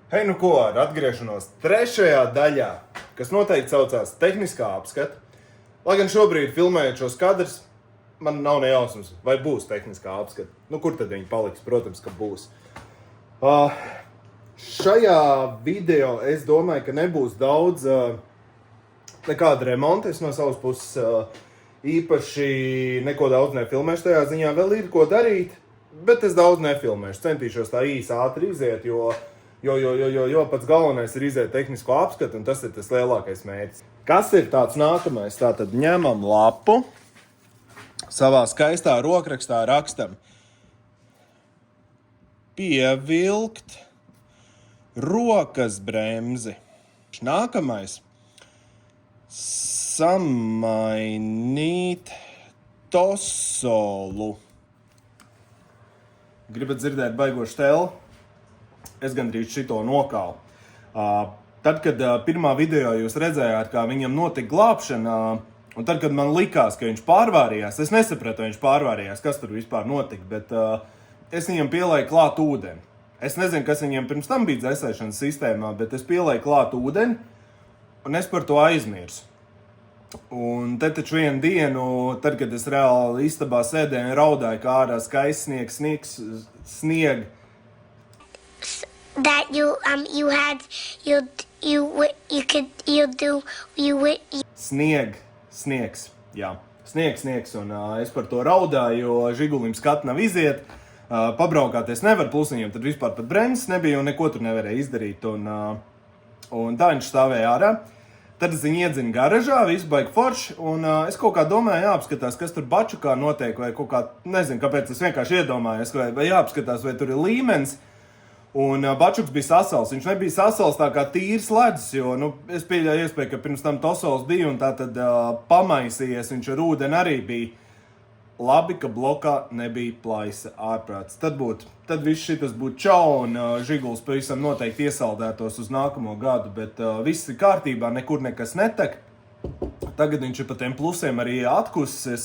Hei, nu ko, ar atgriešanos trešajā daļā, kas noteikti saucās tehniskā apskata. Lai gan šobrīd, filmējot šos kadrus, man nav ne jausmas, vai būs tehniskā apskata. Nu, kur tad viņi paliks? Protams, ka būs. Šajā video es domāju, ka nebūs daudz nekāda remonta. Es no savas puses īpaši neko daudz nefilmēšu tajā ziņā. Vēl ir ko darīt, bet es daudz nefilmēšu. Centīšos tā īsi ātri iziet, jo pats galvenais ir iziet tehnisko apskatu, un tas ir tas lielākais mērķis. Kas ir tāds nākamais? Tātad ņemam lapu, savā skaistā rokrakstā rakstam pievilkt rokas bremzi. Nākamais samainīt tosolu. Gribat dzirdēt baigošu tēlu? Es gandrīz šito nokālu. Tad, kad pirmā video jūs redzējāt, kā viņam notika glābšana, un tad, kad man likās, ka viņš pārvārījās, es nesapratu, vai viņš pārvārījās, kas tur vispār notika, bet es viņam pielēju klāt ūdeni. Es nezinu, kas viņam pirms tam bija dzēsēšanas sistēmā, bet es pielēju klāt ūdeni, un es par to aizmirsu. Un te taču vienu dienu, tad, kad es reāli istabā sēdēju un raudāju, kā ārā skaists snieg, that you Sniegs, jā. Sniegs, un es par to raudāju, jo Žigulim skatu nav iziet, pabraukāties nevar, plus viņam tad vispār pat bremzes nebija, un neko tur nevarēja izdarīt, un tā viņš stāvēja ārā. Tad es viņu iedzinu garažā, visu baigi forši, un es kaut kā domāju, jāapskatās, kas tur bačukā notiek, vai kaut kā, nezinu, kāpēc es vienkārši iedomājos, vai jāapskatās, vai tur ir līmenis. Un bačuks bija sasals. Viņš nebija sasals tā kā tīrs ledus, jo es pieļauju iespēju, ka pirms tam tosols bija un tā tad pamaisījies, viņš ar ūdeni arī bija. Labi, ka blokā nebija plaisa ārprāts. Tad viss šitas būtu čau un Žiguls pavisam noteikti iesaldētos uz nākamo gadu, bet viss ir kārtībā, nekur nekas netek. Tagad viņš ir pa tiem plusiem arī atkusis, es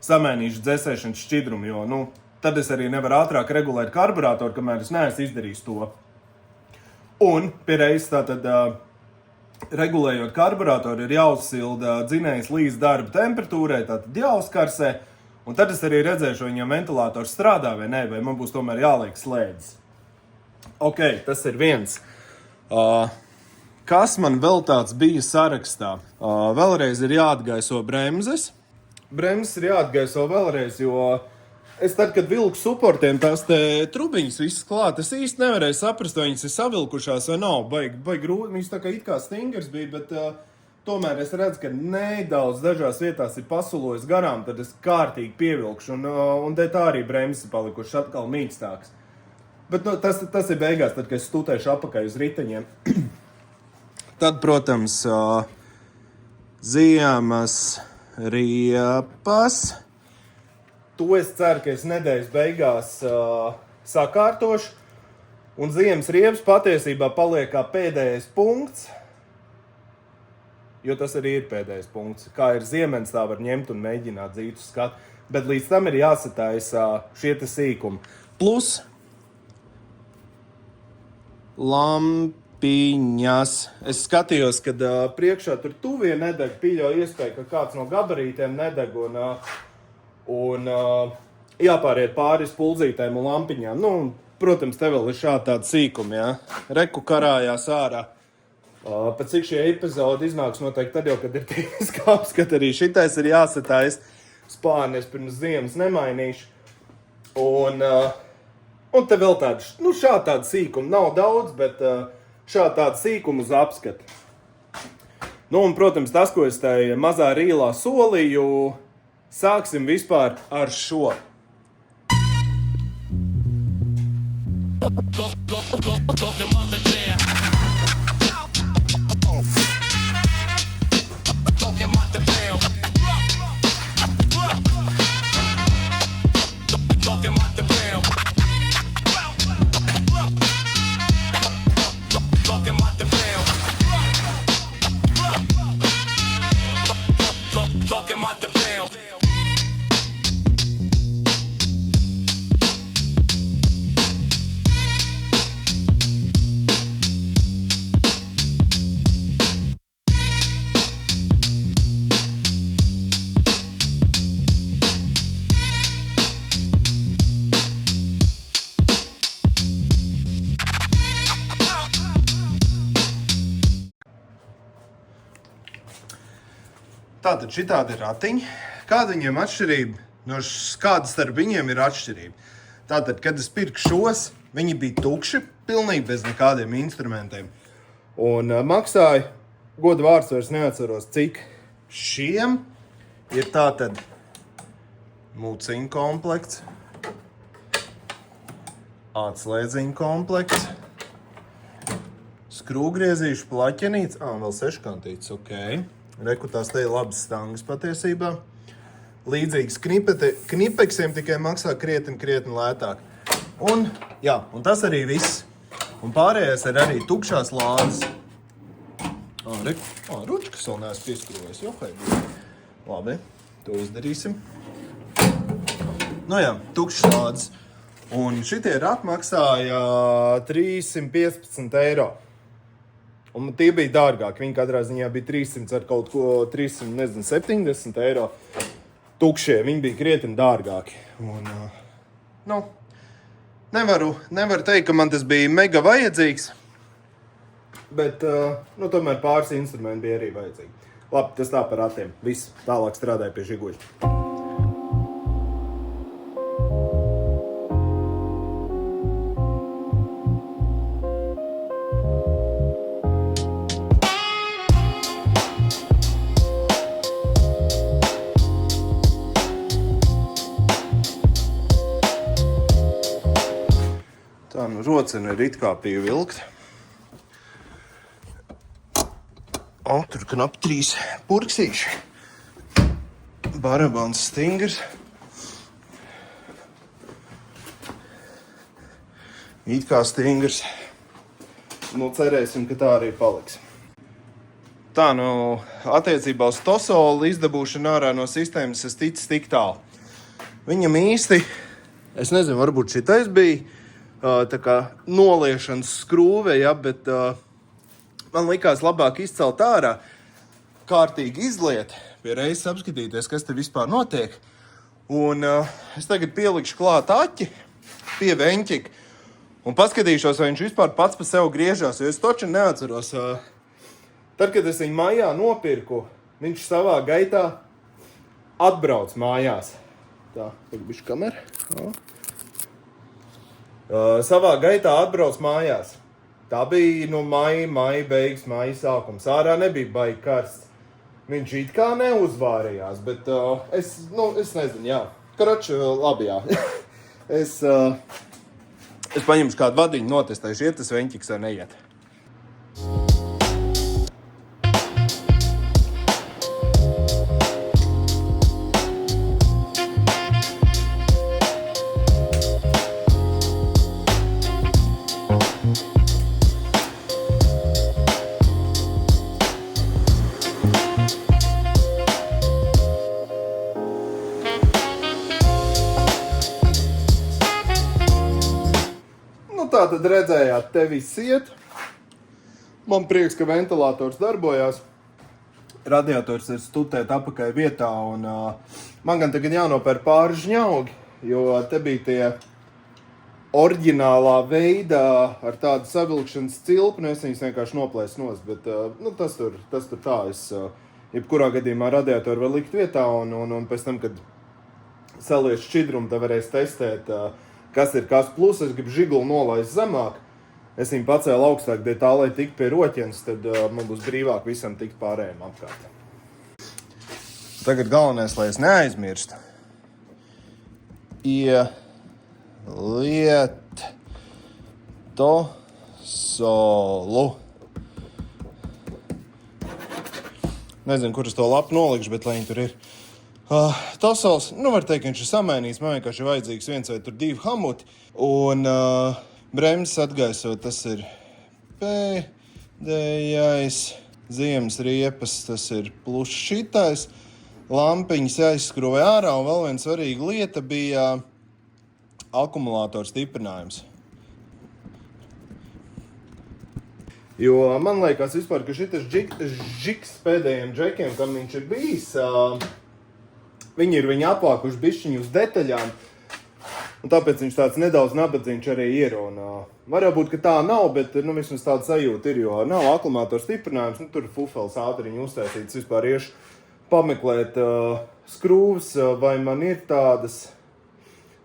samainīšu dzēsēšanas šķidrumu, jo, tad es arī nevaru ātrāk regulēt karburātoru, kamēr es neesmu izdarījis to. Un pie reizes tātad, regulējot karburātoru, ir jāuzsilda dzinējs līdz darba temperatūrai, tātad jāuzkarsē, un tad es arī redzēšu, vai viņam ventilators strādā vai nē, vai man būs tomēr jāliek slēdzes. Ok, tas ir viens. Kas man vēl tāds bija sarakstā? Vēlreiz ir jāatgaiso bremzes. Bremzes ir jāatgaiso vēlreiz, jo es tad, kad vilku suportiem tās te trubiņas visas klāt, es īsti nevarēju saprast, vai viņas ir savilkušās vai nav. Baigi grūti, viņas tā kā it kā stingrs bija, bet tomēr es redzu, ka nedaudz dažās vietās ir pasulojis garām, tad es kārtīgi pievilkšu, un tā arī bremzes ir palikušas atkal mīkstāks. Bet tas ir beigās, tad, kad es stūtēšu apakai uz riteņiem. Tad, protams, ziemas riepas. To es ceru, ka es nedēļas beigās sakārtošu, un ziemas riepas patiesībā paliek kā pēdējais punkts, jo tas arī ir pēdējais punkts. Kā ir ziemens, tā var ņemt un mēģināt dzīt uz skatu, bet līdz tam ir jāsataisa šie te sīkumi. Plus lampiņas. Es skatījos, kad priekšā tur tuvie nedeg, pieļauju iespēju, ka kāds no gabarītiem nedeg, un jāpāriet pāri spuldzītēm un lampiņām. Protams, te vēl ir šādi tādi sīkumi, jā. Reku karājās ārā. Pat cik šie epizodi iznāks noteikti tad jau, kad ir tehniskā apskata, arī šitais ir jāsatais. Spārni es pirms ziemas nemainīšu. Un te vēl tādi, šādi sīkumi nav daudz, bet šādi tādi sīkumi uz apskatu. Un, protams, tas, ko es tai mazā rīlā solīju, sāksim vispār ar šo. Tātad šitādi ir ratiņi. Kāda viņiem atšķirība? Kāda starp viņiem ir atšķirība? Tātad, kad es pirku šos, viņi bija tukši, pilnīgi bez nekādiem instrumentiem. Un maksāja, godu vārds vairs neatceros, cik. Šiem ir tātad muciņu komplekts, atslēdziņu komplekts, skrūgriezīšu plaķenīts, vēl seškantīts, ok. Reku tās te ir labas stangas patiesībā. Līdzīgs knipeksiem, tikai maksā krietni lētāk. Un tas arī viss. Un pārējais ir arī tukšās lādes. Ručkas vēl neesmu pieskrūvējis, Labi, to izdarīsim. Tukšas lādes. Un šitie rati maksāja 315 eiro. Un tie bija dārgāki. Viņi katrā ziņā bija 300 ar kaut ko 370 eiro. Tukšie, viņi bija krietni dārgāki. Un, nevaru teikt, ka man tas bija mega vajadzīgs. Bet, tomēr pāris instrumenti bija arī vajadzīgi. Labi, tas tā par ratiem. Viss, tālāk strādāju pie žiguļa. Tā, rocena ir it kā pievilkt. Tur knap 3 purksīši. Barabans stingrs. It kā stingrs. Cerēsim, ka tā arī paliks. Tā, attiecībā uz tosolu izdabūšanu ārā no sistēmas es ticu tik tālu. Viņam īsti, es nezinu, varbūt šitais bija tā kā noliešanas skrūve, bet man likās labāk izcelt ārā, kārtīgi izliet, pie reizes apskatīties, kas te vispār notiek. Un es tagad pielikšu klāt aķi pie veņķika un paskatīšos, vai viņš vispār pats pa sev griežās, jo es taču neatceros. Tad, kad es viņu mājā nopirku, viņš savā gaitā atbrauc mājās. Tā, bišķi kamera. Savā gaitā atbrauc mājās. Tā bija maija beigas, maija sākums. Ārā nebija baigi karsts. Viņš it kā neuzvārījās, bet es nezinu, Karoči, labi, Es paņemšu kādu vadiņu, notestēšu, iet tas veņķiks vai neiet. Tā tad redzējāt, te viss iet. Man prieks, ka ventilators darbojās. Radiators ir stutēt apakai vietā un man gan tagad jānopēr pāri žņaugi, jo te bija tie oriģinālā veidā ar tādu savilkšanas cilpni, es viņus vienkārši noplēs nost, bet tas tur tā, es jebkurā gadījumā radiatoru var likt vietā un pēc tam, kad salies šķidrumu, tā varēs testēt, kas ir kas. Plus es gribu žiguli nolaist zemāk. Es viņu pacēlu augstāk, dēļ tā, lai tiktu pie roķienes, tad man būs brīvāk visam tikt pārējiem apkārt. Tagad galvenais, lai es neaizmirstu. Ieliet tosolu. Nezinu, kur es to lapu nolikšu, bet lai viņi tur ir. Tosols, var teikt, ka viņš ir samainīts, man vienkārši ir vajadzīgs 1 vai 2 hamuti, un bremzes atgaisot, tas ir pēdējais, ziemas riepas, tas ir plus šitais, lampiņas jāizskrūvē ārā, un vēl viena svarīga lieta bija akumulātora stiprinājums. Jo man liekas vispār, ka šitas žiks pēdējiem džekiem, kam viņš ir bijis, viņi ir apvākuši bišķiņu uz detaļām, un tāpēc viņš tāds nedaudz nabadzīgs arī ir. Un, var jau būt, ka tā nav, bet vismaz tāda sajūta ir, jo nav akumulātora stiprinājums, tur fufels ātriņi uztaisīts, vispār iešu pameklēt skrūves, vai man ir tādas,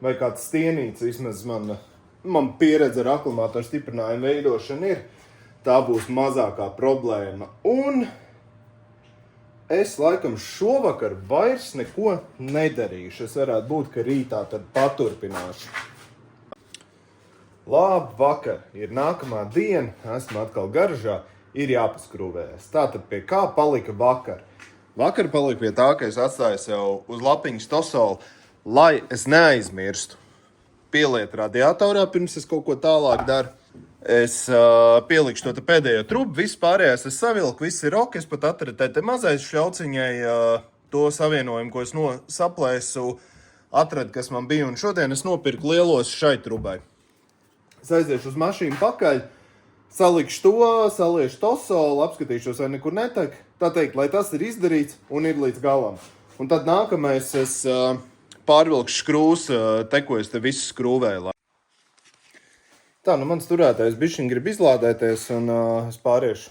vai kāds stienīts, vismaz man pieredze ar aklimātoru stiprinājumu veidošanu ir. Tā būs mazākā problēma. Un es laikam šovakar vairs neko nedarīšu. Es varētu būt, ka rītā tad paturpināšu. Labvakar! Ir nākamā diena, esmu atkal garažā, ir jāpaskrūvējas. Tātad pie kā palika vakar? Vakar palika pie tā, ka es atstāju sev uz lapiņas tosolu, lai es neaizmirstu pieliet radiatorā, pirms es kaut ko tālāk daru. Es pielikšu to pēdējo trubu, viss pārējais es savilku, viss ir ok, es pat atradu te mazais šļauciņai to savienojumu, ko es saplēsu, atradu, kas man bija, un šodien es nopirku lielos šai trubai. Es aiziešu uz mašīnu pakaļ, salikšu to, saliešu tosolu, apskatīšos, vai nekur netek, tā teikt, lai tas ir izdarīts un ir līdz galam. Un tad nākamais es pārvilkšu skrūs, ko es te visu skrūvēju. Tā, mans turētais bišķiņ grib izlādēties, un es pāriešu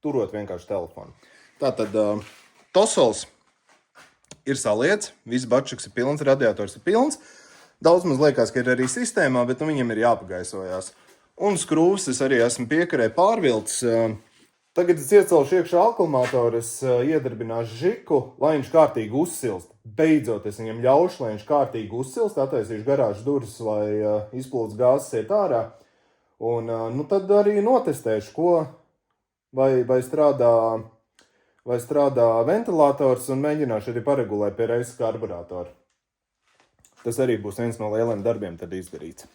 turot vienkārši telefonu. Tātad tosols ir saliets, viss bačuks ir pilns, radiators ir pilns. Daudz maz liekas, ka ir arī sistēmā, bet viņam ir jāpagaisojās. Un skrūvs es arī esmu piekarē pārvilcis. Tagad es iecelšu iekšā aklimātoru, es iedarbināšu žiku, lai viņš kārtīgi uzsilst. Beidzot es viņam ļaušu, lai viņš kārtīgi uzsilst, attaisīšu garāžas durvis, lai izplūdes gāzes iet ārā. Un tad arī notestēšu, vai strādā ventilators, un mēģināšu arī paregulēt pie reizes karburātoru. Tas arī būs viens no lieliem darbiem tad izdarīts.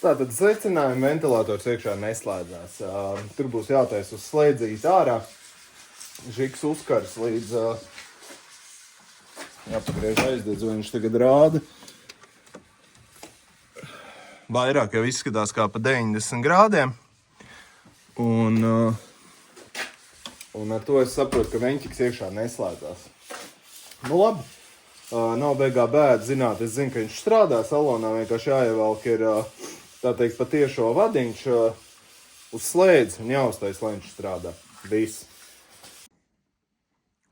Tātad secinājumi ventilators iekšā neslēdzās. Tur būs jātais uz slēdzīt ārā. Žiks uzkars līdz jāpagriež aizdedz, vai viņš tagad rāda. Vairāk jau izskatās kā pa 90 grādiem. Un ar to es saprotu, ka veņķiks iekšā neslēdzās. Nu labi, nav beigā bēda zināt, es zinu, ka viņš strādā. Salonā vienkārši jāievelk ir, tā teikt, patiešo vadiņš uz slēdzi un jāuztais, lai viņš strādā. Viss.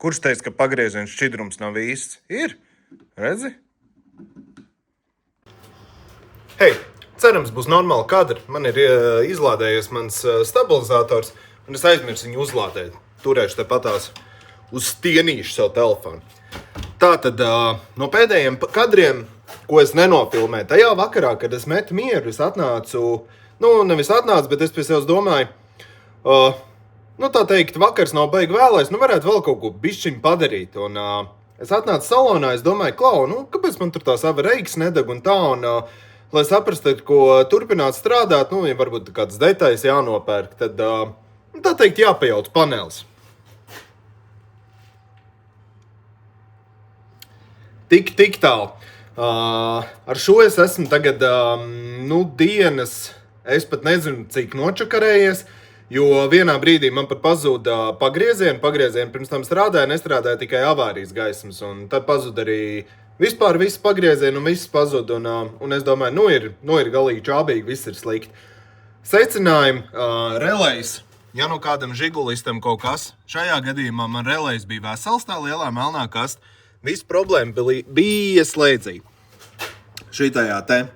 Kurš teica, ka pagrieziens šķidrums nav īsts? Ir. Redzi? Hei, cerams, būs normāli kadri. Man ir izlādējies mans stabilizators, un es aizmirsu viņu uzlādēt. Turēšu te patās uz stienīšu savu telefonu. Tātad no pēdējiem kadriem, ko es nenofilmēju, tajā vakarā, kad es metu mieru, es atnācu, nevis atnācu, bet es pie sevis domāju, tā teikt, vakars nav baigi vēlais, varētu vēl kaut ko bišķiņ padarīt. Un es atnācu salonā, es domāju, kāpēc man tur tās avareigas nedeg un tā, un lai saprastu, ko turpināt strādāt, ja varbūt kādas detaļas jānopērk, tad, tā teikt, jāpajauc panelis. Tik tālu. Ar šo es esmu tagad, dienas, es pat nezinu, cik nočakarējies, jo vienā brīdī man pat pazuda pagriezieni pirms tam nestrādāja tikai avārijas gaismas, un tad pazuda arī vispār viss pagriezieni, un viss pazuda, un es domāju, ir galīgi čābīgi, viss ir slikti. Secinājumi, relejs, ja kādam žigulistam kaut kas, šajā gadījumā man relejs bija vesels, tā lielā melnā kasta, viss problēma bija slēdzī. Šitajā te.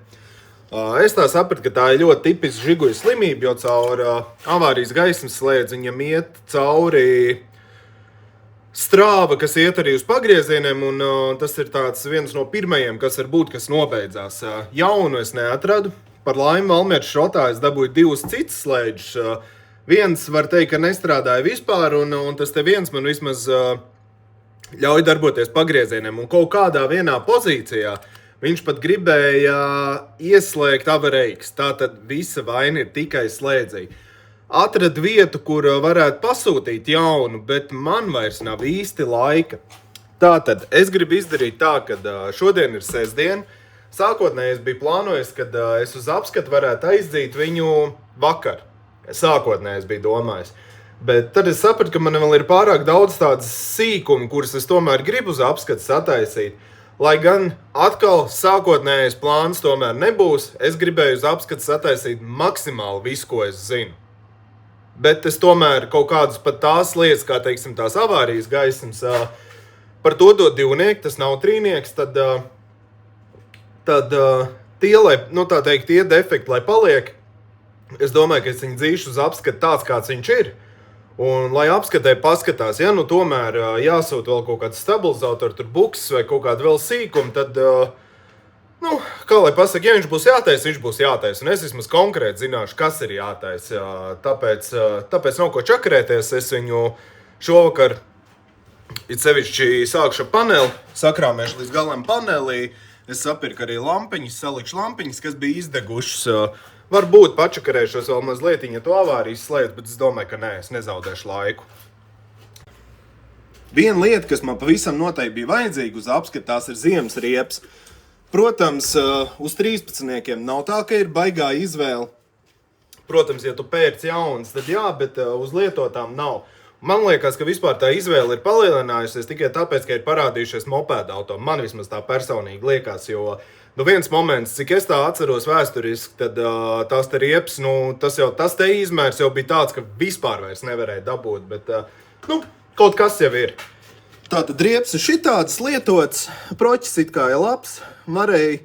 Es tā sapratu, ka tā ir ļoti tipiska žiguļu slimība, jo caur avārijas gaismas slēdziņam iet cauri strāva, kas iet arī uz pagriezieniem, un tas ir tāds viens no pirmajiem, kas nobeidzās. Jaunu es neatradu. Par laimi Valmieras šrotā es dabūju 2 citas slēdžus. Viens var teikt, ka nestrādāja vispār, un tas te viens man vismaz ļauj darboties pagriezieniem, un kaut kādā vienā pozīcijā viņš pat gribēja ieslēgt avareigas. Tātad visa vaina ir tikai slēdzī. Atradu vietu, kur varētu pasūtīt jaunu, bet man vairs nav īsti laika. Tātad es gribu izdarīt tā, ka šodien ir sestdiena. Sākotnēji es biju plānojis, ka es uz apskatu varētu aizdzīt viņu vakar. Sākotnēji es biju domājis. Bet tad es sapratu, ka man vēl ir pārāk daudz tādas sīkumi, kuras es tomēr gribu uz apskatu sataisīt. Lai gan atkal sākotnējais plāns tomēr nebūs, es gribēju uz apskatu sataisīt maksimāli visu, ko es zinu. Bet es tomēr kaut kādas pat tās lietas, kā teiksim tās avārijas gaismas, par to dot divnieki, tas nav trīnieks, tad tie, lai, tā teikt, tie defekti, lai paliek, es domāju, ka es viņu dzīšu uz apskatu tāds, kāds viņš ir. Un, lai apskatē paskatās, ja tomēr jāsūt vēl kaut kāds stabilizators, tur bukses vai kaut kāda vēl sīkuma, tad, kā lai pasaka, ja viņš būs jātaisa, un es vismaz konkrēti zināšu, kas ir jātaisa. Tāpēc nav ko čakarēties, es viņu šovakar, it sevišķi sākšu paneli, sakrāmēšu līdz galam panelī, es sapirku arī lampiņas, salikšu lampiņas, kas bija izdegušas. Varbūt pačakarēšos vēl mazlietiņa to avārijas slēdz, bet es domāju, ka nē, es nezaudēšu laiku. Viena lieta, kas man pavisam noteikti bija vajadzīga uz apskatu, tās ir ziemas riepas. Protams, uz 13-niekiem nav tā, ka ir baigā izvēle. Protams, ja tu pērc jaunas, tad jā, bet uz lietotām nav. Man liekas, ka vispār tā izvēle ir palielinājusies tikai tāpēc, ka ir parādījušies mopēda auto. Man vismaz tā personīgi liekas, jo viens moments, cik es tā atceros vēsturiski, tad tās te riepas, tas te izmērs jau bija tāds, ka vispār vairs nevarēja dabūt, bet, kaut kas jau ir. Tātad riepas ir šitādas lietotas, proķis it kā ir labs, varēja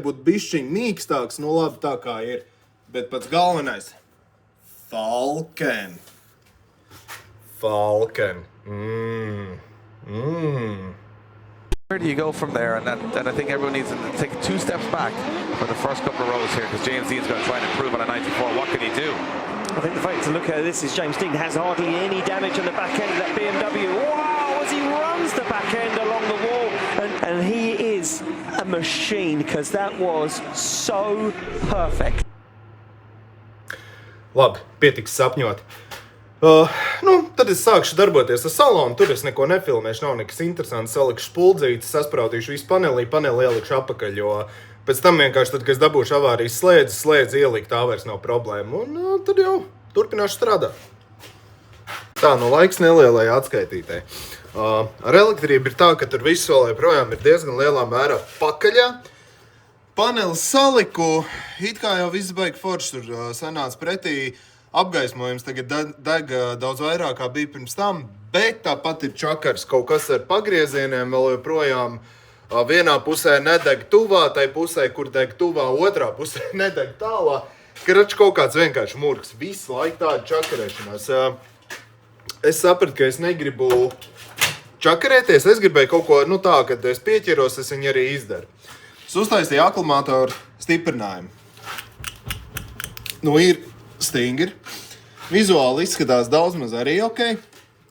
būt bišķiņ mīkstāks, labi tā kā ir, bet pats galvenais, Falken. Where do you go from there? And I think everyone needs to take 2 steps back for the first couple of rows here, because James Dean's going to try and improve on a 94. What can he do? I think the fact to look at this is James Dean has hardly any damage on the back end of that BMW. Wow, as he runs the back end along the wall. And he is a machine, because that was so perfect. Labi, pietiks sapņot. Tad es sākšu darboties ar salonu, tur es neko nefilmēšu, nav nekas interesants, salikšu spuldzīti, saspraudīšu visu paneli ielikšu apakaļ, jo pēc tam vienkārši tad, kad es dabūšu avārijas slēdzi ielikt, tā vairs nav problēma, un tad jau turpināšu strādāt. Tā, laiks nelielai atskaitītē. Ar elektrību ir tā, ka tur viss vēl joprojām ir diezgan lielā mērā pakaļā. Panelis saliku, it kā jau viss baigi forši tur sanāca pretī. Apgaismojums tagad deg daudz vairāk kā bija pirms tam, bet tāpat ir čakars, kaut kas ar pagriezieniem vēl joprojām Vienā pusē nedeg tuvā, tai pusē, kur deg tuvā, otrā pusē nedeg tālā. Krač kaut kāds vienkārši murgs. Visu laiku tāda čakarēšanās. Es sapratu, ka es negribu čakarēties. Es gribēju kaut ko, tā, kad es pieķeros, es viņu arī izdaru. Es uztaisīju aklimātoru stiprinājumu. Ir stingri. Vizuāli izskatās daudz maz arī ok.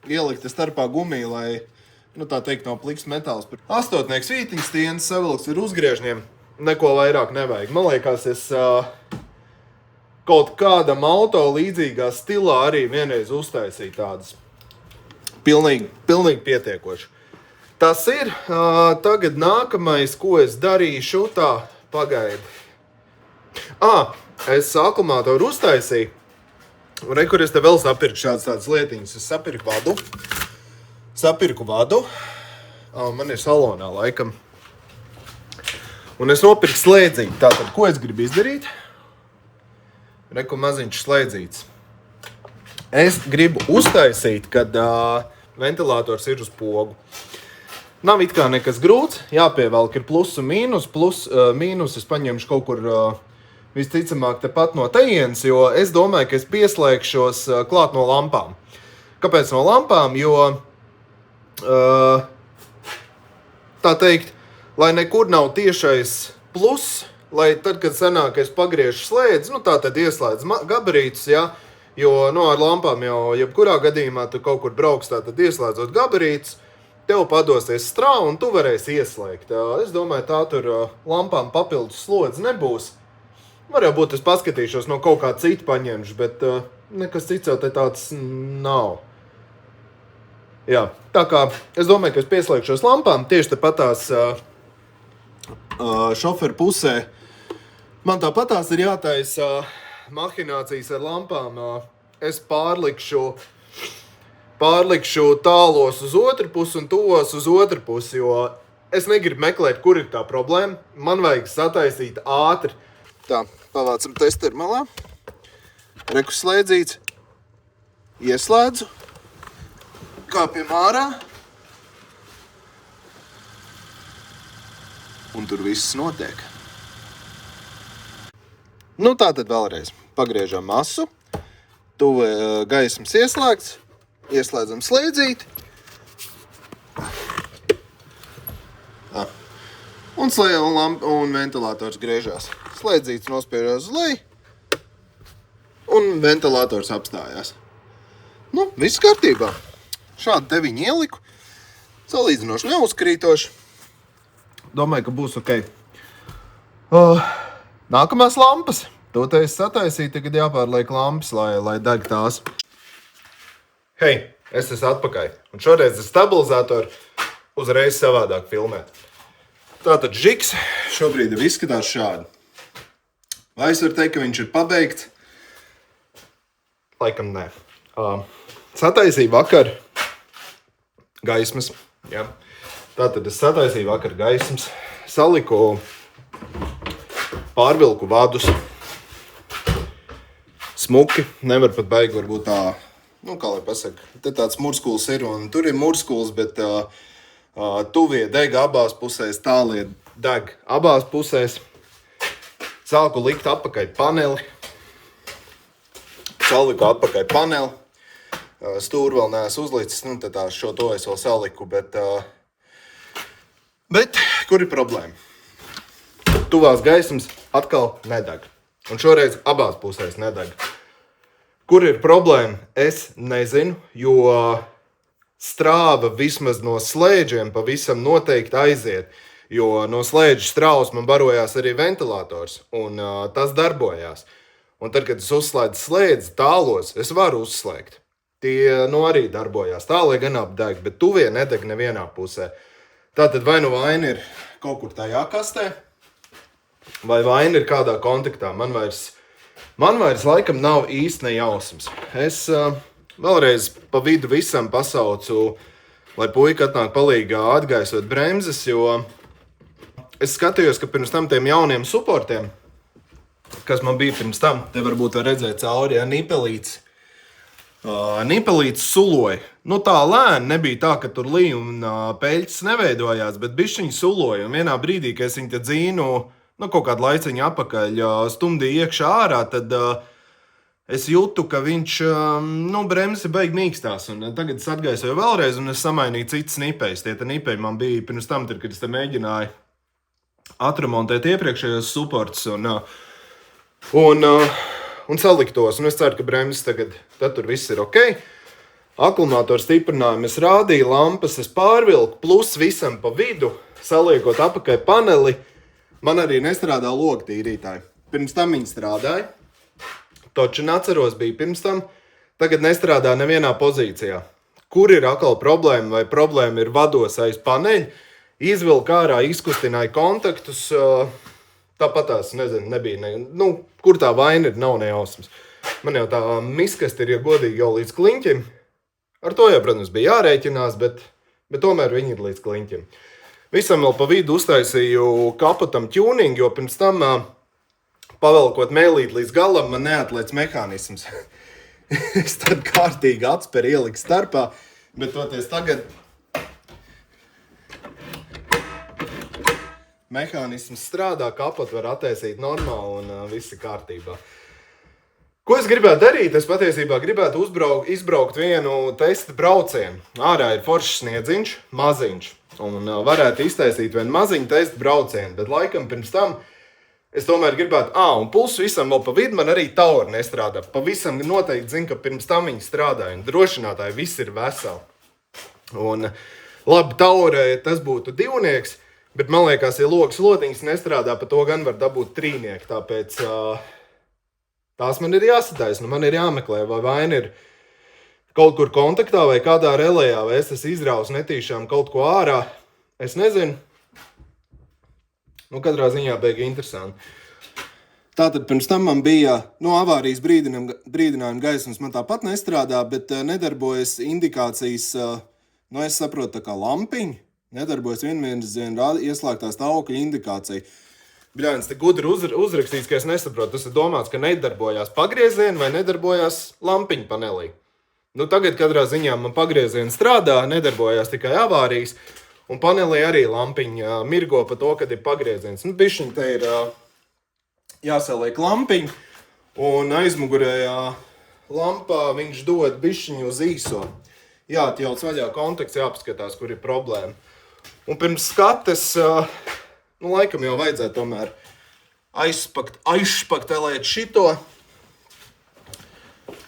Ielikta starpā gumiju, lai tā teikt, nav pliks metāls. 8 vītiņas stienas savilks ir uzgriežņiem. Neko vairāk nevajag. Man liekas, es kaut kādam auto līdzīgā stilā arī vienreiz uztaisīju tādas. Pilnīgi pietiekoši. Tas ir. Tagad nākamais, ko es darīšu, tā pagaidi. Es aklimātoru uztaisīju. Un kur es te vēl sapirku šādas lietiņas. Es sapirku vadu. Man ir salonā laikam. Un es nopirku slēdzīti. Tātad, ko es gribu izdarīt? Reku maziņš slēdzīts. Es gribu uztaisīt, kad ventilators ir uz pogu. Nav it kā nekas grūts. Jāpievelk ir plus un mīnus. Mīnus es paņemšu kaut kur visticamāk tepat no tejienes, jo es domāju, ka es pieslēgšos klāt no lampām. Kāpēc no lampām? Jo tā teikt, lai nekur nav tiešais plus, lai tad, kad sanāk, es pagriežu slēdzi, tā tad ieslēdz gabarītus, ja? Jo ar lampām jau jebkurā gadījumā tu kaut kur brauks, tā tad ieslēdzot gabarītus, tev padosies strā un tu varēsi ieslēgt. Es domāju, tā tur lampām papildus slodzi nebūs. Var jau būt, es paskatīšos no kaut kā citu paņemšu, bet nekas cits jau te tāds nav. Jā, tā kā es domāju, ka es pieslēgšos lampām, tieši tepatās šoferu pusē. Man tāpatās ir jātaisa mahinācijas ar lampām. Es pārlikšu tālos uz otru pusi un tos uz otru pusi, jo es negribu meklēt, kur ir tā problēma. Man vajag sataisīt ātri. Tā, pavācam testeru malā. Reku slēdzīts. Ieslēdzu. Kāpjam ārā. Un tur viss notiek. Tātad vēlreiz. Pagriežam masu. Gaismas ieslēgts. Ieslēdzam slēdzīti. Un ventilators griežās. Slēdzīts nospiežās uz leju. Un ventilators apstājās. Viss kārtībā. Šādi te viņi ieliku. Salīdzinoši neuzkrītoši. Domāju, ka būs ok. Nākamās lampas. To te es sataisīju, tagad jāpārliek lampas, lai deg tās. Hei, es esmu atpakaļ. Un šoreiz ar stabilizatoru uzreiz savādāk filmēt. Tātad žiks šobrīd ir izskatās šādi. Vai es varu teikt, ka viņš ir pabeigts? Laikam nē. Sataisīju vakar gaismas. Ja. Tātad es sataisīju vakar gaismas. Saliku pārvilku vadus. Smuki. Nevar pat baigi varbūt tā, kā lai pasaka. Te tāds murskuls ir un tur ir murskuls, bet tuvie deg abās pusēs, tālie deg abās pusēs. Sāku likt atpakaļ paneli. Saliku atpakaļ paneli. Stūri vēl neesmu uzlicis, tad šo to es vēl saliku, bet kur ir problēma? Tuvās gaismas atkal nedeg. Un šoreiz abās pusēs nedeg. Kur ir problēma? Es nezinu, jo strāva vismaz no slēdžiem pavisam noteikti aiziet. Jo no slēdžu strāvas man barojās arī ventilators, un tas darbojās. Un tad, kad es uzslēdzu slēdzi tālos, es varu uzslēgt. Tie arī darbojās. Tālie gan apdeg, bet tuvie nedeg nevienā pusē. Tātad vai vaina ir kaut kur tajā kastē, vai vaina ir kādā kontaktā. Man vairs laikam nav īsti nejausmas. Es vēlreiz pa vidu visam pasaucu, lai puika atnāk palīgā atgaisot bremzes, jo es skatījos, ka pirms tam tiem jauniem suportiem, kas man bija pirms tam, te varbūt var redzēt cauri, nipelīts suloja. Nu tā lēni, nebija tā, ka tur līja un peļķis neveidojās, bet bišķiņi suloja. Un vienā brīdī, kad es viņu te dzīnu, kaut kādu laiciņu apakaļ stumdīju iekšā ārā, tad es jūtu, ka viņš, bremzi beig mīkstās. Un tagad es atgaisoju vēlreiz un es samainīju citas nipējus. Tie nipeji man bija pirms tam, kad es te mēģināju atremontēt iepriekšējos supports un saliktos. Un es ceru, ka bremzes tagad tur viss ir ok. Akumulātoru stiprinājumu es rādīju, lampas es pārvilku, plus visam pa vidu, saliekot apakaļ paneli, man arī nestrādā logu tīrītāji. Pirms tam viņi strādāja, taču atceros bija pirms tam, tagad nestrādā nevienā pozīcijā. Kur ir atkal problēma, vai problēma ir vados aiz paneļa, izvilku ārā, izkustināju kontaktus, tāpatās, nezinu, nebija, kur tā vaina ir, nav nejausmas. Man jau tā miskasti ir, ja godīgi, jau līdz kliņķim. Ar to jau, protams, bija jārēķinās, bet tomēr viņi ir līdz kliņķim. Visam vēl pa vidu uztaisīju kapotam tuning, jo pirms tam pavelkot mēlīt līdz galam man neatliec mehānisms. Es tad kārtīgi atspēru ieliku starpā, bet toties tagad mehānisms strādā, kapot var attaisīt normāli un viss ir kārtībā. Ko es gribētu darīt? Es patiesībā gribētu izbraukt vienu testa braucienu. Ārā ir foršs sniedziņš, maziņš, un varētu iztaisīt vienu maziņu testa braucienu, bet laikam pirms tam es tomēr gribētu, un plus visam vēl pa vidu man arī tauri nestrādā. Pavisam noteikti zinu, ka pirms tam viņi strādāja, un drošinātāji viss ir veseli. Un labi, taurē tas būtu divnieks, bet man liekas, ja logas lotiņas nestrādā, pa to gan var dabūt trīnieki, tāpēc tās man ir jāsataisna, man ir jāmeklē, vai vaina ir kaut kur kontaktā vai kādā relējā, vai es esmu izrauts netīšām kaut ko ārā. Es nezinu. Katrā ziņā beigi interesanti. Tātad pirms tam man bija avārijas brīdinājuma gaismas, man tāpat nestrādā, bet nedarbojas indikācijas, es saprotu tā kā lampiņa, nedarbojas vienvirziena ieslēgtās stāvokļa indikācija. Bļāns, te gudri uzrakstīts, ka es nesaprotu. Tas ir domāts, ka nedarbojās pagriezieni vai nedarbojās lampiņa panelī. Tagad katrā ziņā man pagriezieni strādā, nedarbojās tikai avārijas, un panelī arī lampiņa mirgo pa to, kad ir pagrieziens. Bišķiņ te ir jāsaliek lampiņa, un aizmugurējā lampā viņš dod bišķiņu uz īso. Jāatjauc vaļā kontakts, jāpaskatās, kur ir problēma. Un pirms skates laikam jau vajadzētu tomēr aizšpaktelēt šito.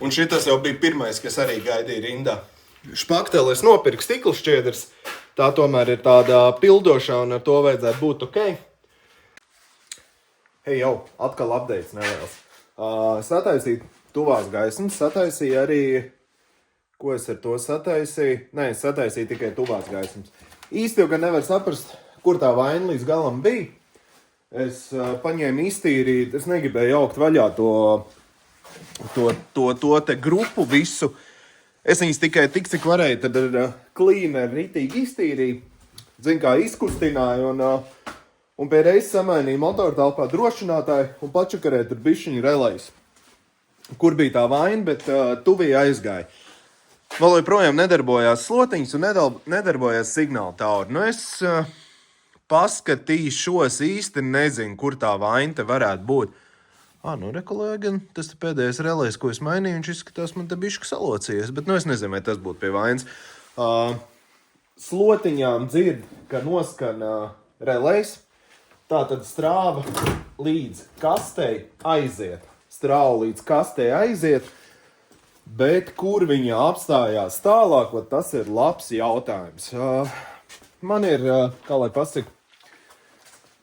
Un šitas jau bija pirmais, kas arī gaidīja rindā. Špakteli es nopirku stikla šķiedrs. Tā tomēr ir tāda pildošā un ar to vajadzētu būt ok. Hei jau, atkal updates neliels. Sataisīju tuvās gaismas, sataisīju arī, ko es ar to sataisīju? Nē, es sataisīju tikai tuvās gaismas. Īsti jau gan nevar saprast, kur tā vaina līdz galam bija. Es paņēmu iztīrīt, es negribēju jaukt vaļā to te grupu visu. Es viņas tikai tik, cik varēju, tad ar klīneru ritīgi iztīrīju. Zinu, kā izkustināju un pie reizes samainīju motoru telpā drošinātāju un pačakarēju tur bišķiņu relais. Kur bija tā vaina, bet tuvī aizgāja. Vēl joprojām nedarbojās slotiņas un nedarbojās signāla tauri. Es paskatīšos, īsti nezinu, kur tā vaina te varētu būt. Rekolēgi, tas te pēdējais relais, ko es mainīju, viņš izskatās man te bišķi salocījies, bet es nezinu, vai tas būtu pie vainas. Slotiņām dzird, ka noskan relais, tātad strāva līdz kastei aiziet. Strāva līdz kastei aiziet, bet kur viņa apstājās tālāk, tas ir labs jautājums. Man ir, kā lai pasaka,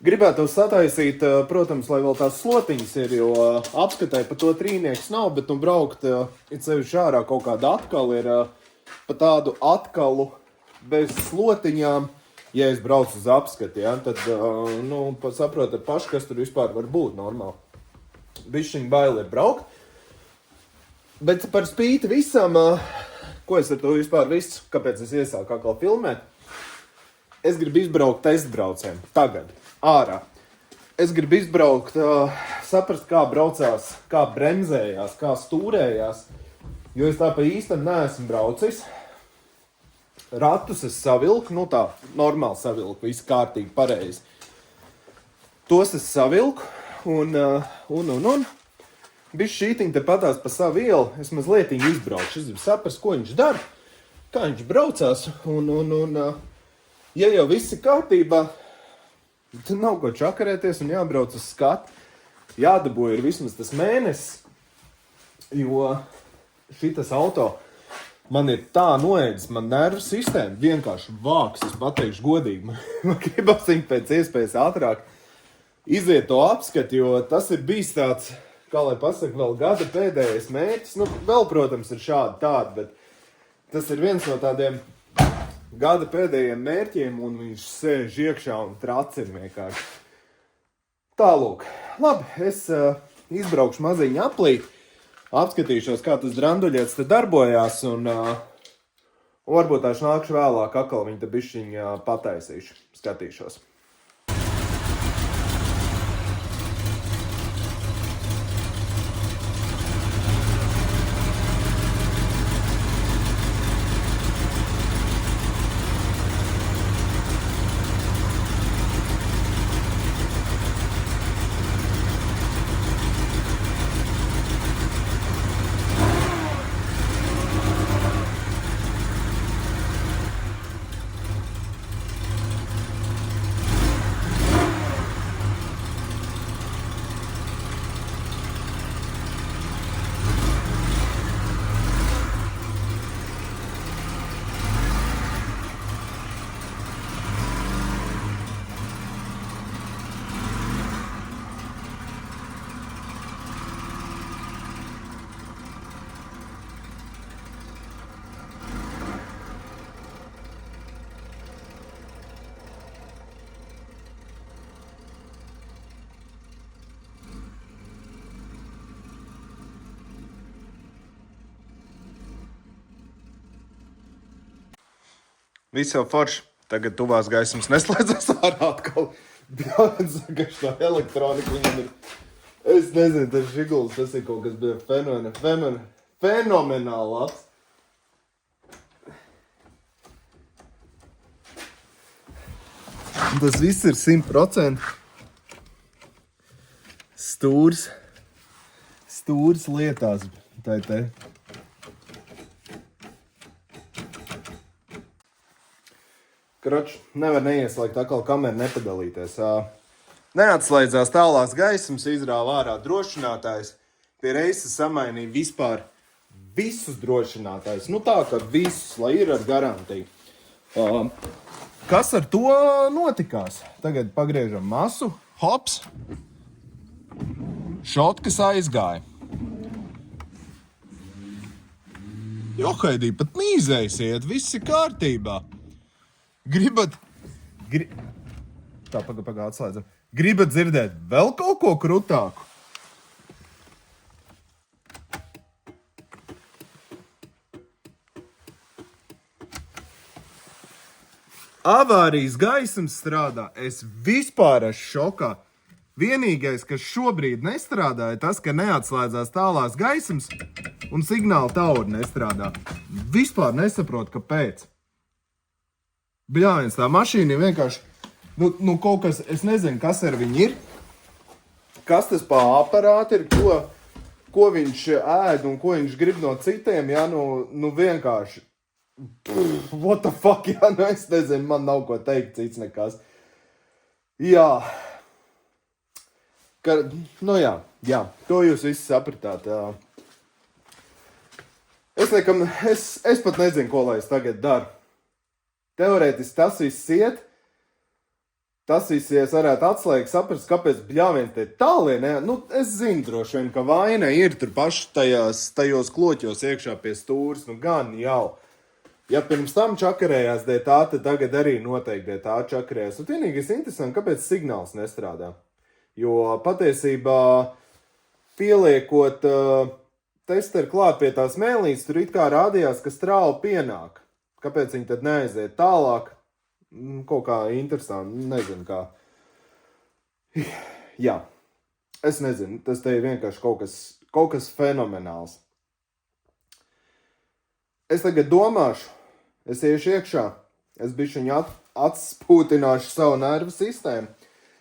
gribētu sataisīt, protams, lai vēl tās slotiņas ir, jo apskatai pa to trīnieks nav, bet braukt, it sevišķi ārā kaut kāda atkal ir pa tādu atkalu bez slotiņām. Ja es braucu uz apskati, tad, saprotat paši, kas tur vispār var būt normāli. Bišķiņ baili ir braukt. Bet par spīti visam, ko es ar to vispār visu, kāpēc es iesāku atkal filmēt, es gribu izbraukt testbraucienu. Tagad. Ārā. Es gribu izbraukt, saprast, kā braucās, kā bremzējās, kā stūrējās, jo es tā pa īstam neesmu braucis. ratus es savilku, nu tā, normāli savilku, viss kārtīgi, pareizi. Tos es savilku, un. Bišķi šītiņi te patās pa savu ielu, es mazliet izbraukšu, es gribu saprast, ko viņš dara, kā viņš braucās, un ja jau viss ir kārtībā, tad nav ko čakarēties un jābrauc uz skatu. Jādabūja ir vismaz tas mēnesis, jo šitas auto man ir tā noēdis, man nervu sistēma vienkārši vāks, es pateikšu godīgi, man gribas viņu pēc iespējas ātrāk iziet to apskati, jo tas ir bijis tāds, kā lai pasaka, vēl gada pēdējais mērķis. Nu, vēl, protams, ir šādi tādi, bet tas ir viens no tādiem gada pēdējiem mērķiem, un viņš sēž iekšā un tracina vienkārši. Tālūk. Labi, es izbraukšu maziņu aplīt, apskatīšos, kā tas dranduļiets te darbojās, un varbūt tās nākšu vēlāk, atkal viņu te bišķiņ pataisīšu, skatīšos. Viss jau forši. Tagad tuvās gaismas neslēdzas ārā atkal. Bļāviens, ka šo elektroniku viņam ir... Es nezinu, tas žiguls, tas ir kaut kas bija fenomenāli labs. Tas viss ir 100%. Stūrs lietās. Tā te. Kroč, nevar neieslēgt atkal kameru nepadalīties. Neatslēdzās tālās gaismas, izrāva ārā drošinātājs. Pie reizes samainīja vispār visus drošinātājus. Nu tā, ka visus, lai ir ar garantiju. Kas ar to notikās? Tagad pagriežam masu. Hops. Šotkas aizgāja. Johaidī, pat mīzēsiet, viss ir kārtībā. Tā, pagā, atslēdzam. Gribat dzirdēt vēl kaut ko krutāku? Avārijas gaismas strādā. Es vispār esmu šokā. Vienīgais, kas šobrīd nestrādāja, tas, ka neatslēdzās tālās gaismas un signāla tauri nestrādā. Vispār nesaprotu, kāpēc. Bļāviens, tā mašīna ir vienkārši, nu kaut kas, es nezinu, kas ar viņu ir, kas tas pa aparāti ir, ko viņš ēd un ko viņš grib no citiem, ja, nu vienkārši, what the fuck, ja, nu es nezinu, man nav ko teikt cits nekas. Jā, jā, to jūs visi sapratāt, jā. Es pat nezinu, ko lai es tagad daru. Teorētiski tas viss iet, tas viss, ja es varētu atslēgt, saprast, kāpēc bļāviens te tālie, ne? Nu, es zinu droši vien, ka vaina ir tur paši tajos kloķos iekšā pie stūras, nu gan jau. Ja pirms tam čakarējās dēļ tā, tad tagad arī noteikti dēļ tā čakarējās. Un vienīgais interesanti, kāpēc signāls nestrādā. Jo patiesībā pieliekot testeru klāt pie tās mēlītes, tur it kā rādījās, ka strāva pienāk. Kāpēc viņi tad neaiziet tālāk? Kaut kā interesanti, nezinu kā. Jā, es nezinu, tas te ir vienkārši kaut kas fenomenāls. Es tagad domāšu, Es iešu iekšā. Es bišķiņu atspūtināšu savu nervu sistēmu.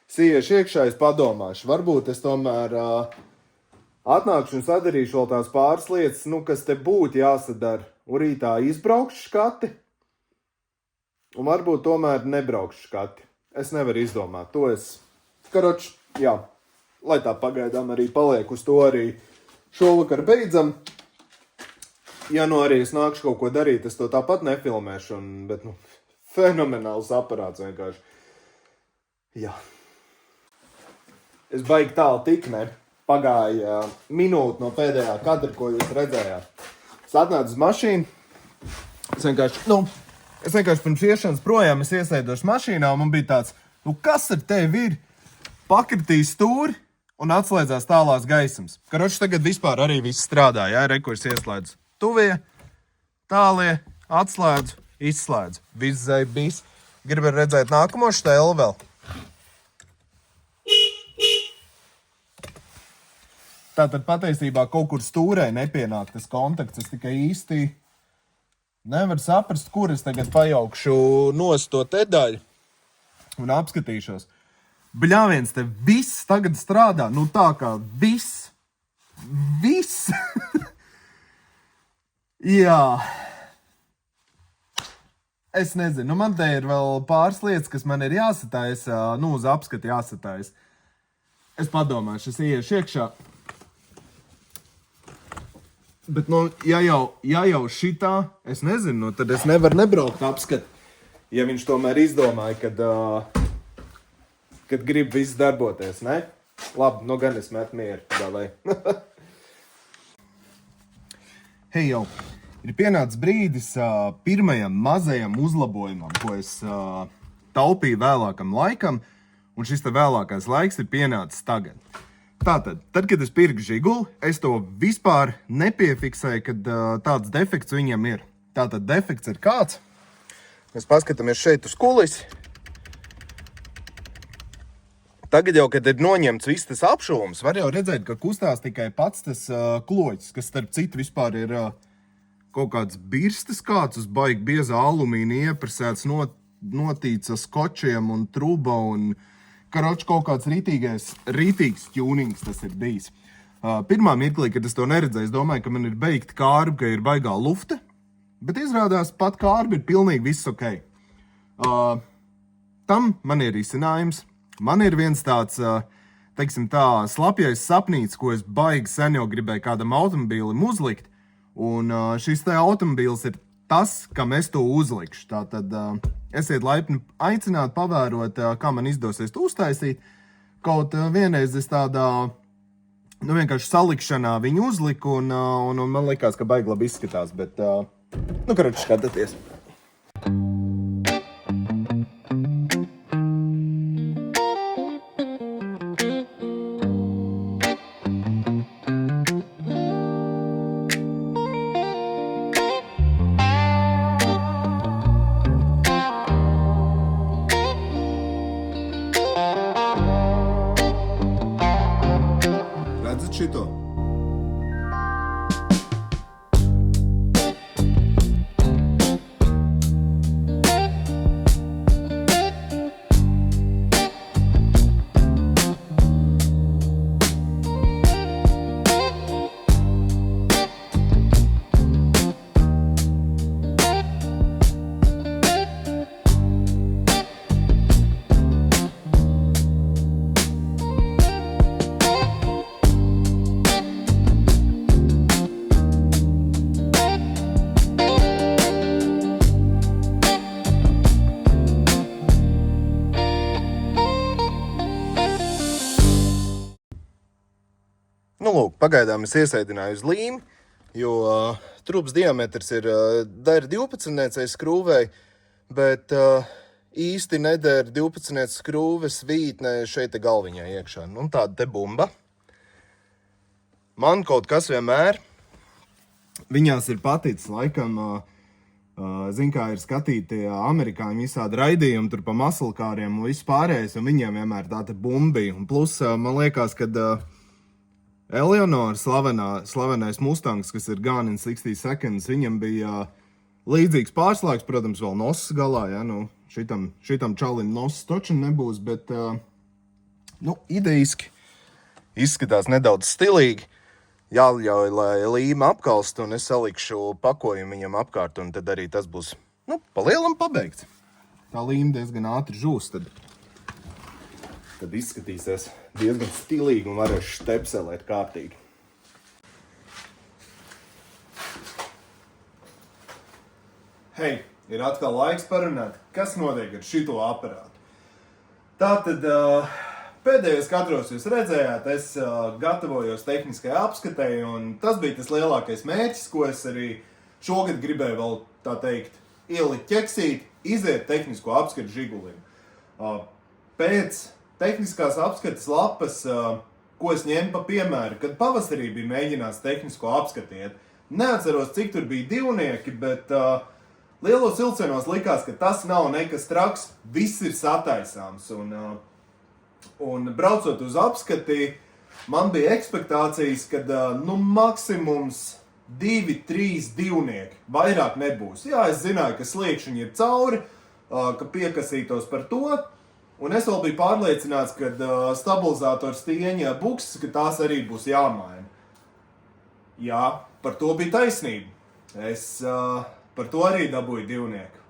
Es iešu iekšā, es padomāšu. Varbūt es tomēr atnākšu un sadarīšu vēl tās pāris lietas, kas te būtu jāsadara. Un rītā izbraukšu skati. Un varbūt tomēr nebraukšu skati. Es nevaru izdomāt. To es, jā, lai tā pagaidām arī paliek uz to arī šovakar beidzam. Ja arī es nākšu kaut ko darīt, es to tāpat nefilmēšu, bet, fenomenāls aparāts vienkārši. Jā. Es baigi tālu tik, ne? Pagāja minūte no pēdējā kadra, ko jūs redzējāt. Es atnācu uz mašīnu. Es vienkārši pirms iešanas projām es iesēdošu mašīnā, un man bija tāds, kas ar tevi ir? Pakritīs stūri un atslēdzās tālās gaismas. Tagad vispār arī viss strādā, jā, ko es ieslēdzu. Tuvie, tālie, atslēdzu, izslēdzu. Viss zaibīs. Gribu redzēt nākamo štēlu vēl. Tātad patiesībā kaut kur stūrē nepienāk tas kontakts. Es tikai īsti nevaru saprast, kur es tagad pajaukšu nost to te daļu un apskatīšos. Bļāviens, te viss tagad strādā. Tā kā viss. Viss. Jā. Es nezinu. Man te ir vēl pāris lietas, kas man ir jāsatājas, uz apskati jāsatājas. Es padomāšu, es iešu iekšā. Bet, ja jau šitā, es nezinu, tad es nevaru nebraukt apskati. Ja viņš tomēr izdomāja, kad grib viss darboties, ne? Labi, gan es metu mieru, davai. Hei jau, ir pienācis brīdis pirmajam mazajam uzlabojumam, ko es taupīju vēlākam laikam, un šis te vēlākais laiks ir pienācis tagad. Tātad, kad es pirku žiguli, es to vispār nepiefiksēju, kad tāds defekts viņam ir. Tātad defekts ir kāds. Mēs paskatāmies šeit uz kulisi. Tagad jau, kad ir noņemts viss tas apšūms, var jau redzēt, ka kustās tikai pats tas kloķis, kas starp citu vispār ir kaut kāds birstes kāds uz baigi biezā alumīna iepresēts, notīts ar skočiem un truba un kaut kāds rītīgs tjūnings tas ir bijis. Pirmā mirklī, kad es to neredzēju, es domāju, ka man ir beigta kārba, ka ir baigā lufta, bet izrādās pat kārba ir pilnīgi viss ok. Tam man ir risinājums. Man ir viens tāds, teiksim tā, slapjais sapnīts, ko es baigi sen jau gribēju kādam automobīlim uzlikt. Un šis te automobīls ir tas, kam es to uzlikšu. Tātad esiet laipni aicināt pavērot, kā man izdosies to uztaisīt. Kaut vienreiz es tādā, vienkārši salikšanā viņu uzliku, un man likās, ka baigi labi izskatās, bet, skatāties. Šito. Lūk, pagaidām es iesēdināju uz līmi, jo trūps diametrs ir der 12 skrūvei, bet īsti neder 12 skrūves vītne šeit galviņā iekšā. Tāda te bumba. Man kaut kas vienmēr viņās ir paticis, laikam, kā ir skatīti amerikāņi visādi raidījumi tur pa masalkāriem un viss pārējais, un viņiem vienmēr tā te bumbija. Un plus, man liekas, kad Eleonora slavenais Mustangs, kas ir Gone in 60 Seconds, viņam bija Līdzīgs pārslēgs, protams, vēl nosas galā, ja, nu, šitam čalim nosas toču nebūs, bet, nu, idejiski izskatās nedaudz stilīgi. Jāļauj, lai līma apkalst, un es salikšu pakojumu viņam apkārt, un tad arī tas būs, nu, pa lielam pabeigts. Tā līma diezgan ātri žūs, tad izskatīsies diezgan stilīgi un varēšu štepselēt kārtīgi. Hei, ir atkal laiks parunāt, kas notiek ar šito aparātu. Tātad pēdējos kadros jūs redzējāt, es gatavojos tehniskai apskatei, un tas bija tas lielākais mērķis, ko es arī šogad gribēju vēl, tā teikt, ielikt ķeksīt, iziet tehnisko apskatu Žigulim. Pēc tehniskās apskates lapas, ko es ņēmu pa piemēru, kad pavasarī bija mēģināts tehnisko apskatiet, neatceros, cik tur bija divnieki, bet lielos vilcienos likās, ka tas nav nekas traks, viss ir sataisāms. Un braucot uz apskati, man bija ekspektācijas, ka nu, maksimums 2-3 divnieki, vairāk nebūs. Jā, es zināju, ka sliekšņi ir cauri, ka piekasītos par to, un es vēl biju pārliecināts, ka stabilizators stieņa bukses, ka tās arī būs jāmaina. Jā, par to bija taisnība. Es par to arī dabūju divnieku.